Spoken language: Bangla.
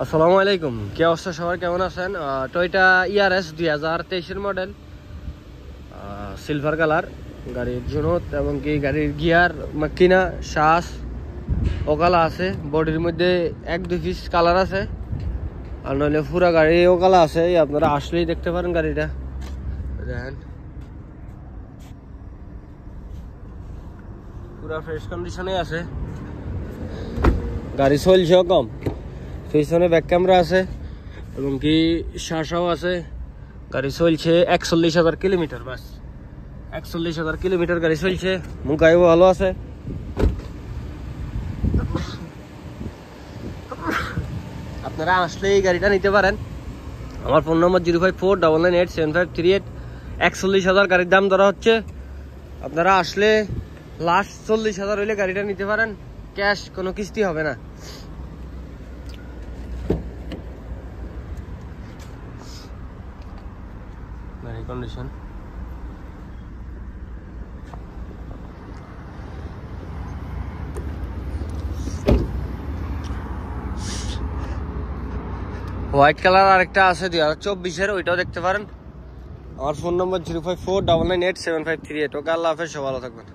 আসসালামু আলাইকুম, কি অবস্থা সবার, কেমন আছেন? টয়োটা ইয়ারএস 2023 মডেল, সিলভার কালার গাড়ির জুনত এবং কি গাড়ির গিয়ার মাকিনা শ্বাস ওকালা আছে। বডির মধ্যে 1-2 পিস কালার আছে, আর নইলে পুরা গাড়ি ওকালা আছে। আপনারা আসলেই দেখতে পারেন গাড়িটা, দেখেন পুরা ফ্রেশ কন্ডিশনে আছে। গাড়ি চলছেও কম, পিছনে ব্যাক ক্যামেরা আছে এবং কি শাসাও আছে। গাড়ি চলছে 41,000 কিলোমিটার, বাস 41,000 কিলোমিটার গাড়ি চলছে। মুখাইও ভালো আছে। আপনারা আসলে এই গাড়িটা নিতে পারেন। আমার ফোন নম্বর 0549987538। 41,000 গাড়ির দাম ধরা হচ্ছে। আপনারা আসলে লাস্ট 40,000 হইলে গাড়িটা নিতে পারেন, ক্যাশ, কোনো কিস্তি হবে না। গাড়ির কন্ডিশন হোয়াইট কালার আরেকটা আছে 2024-এর, ওইটাও দেখতে পারেন। আমার ফোন নম্বর 0549987538। ওকে, আল্লাহ হাফেজ, সব ভালো থাকবেন।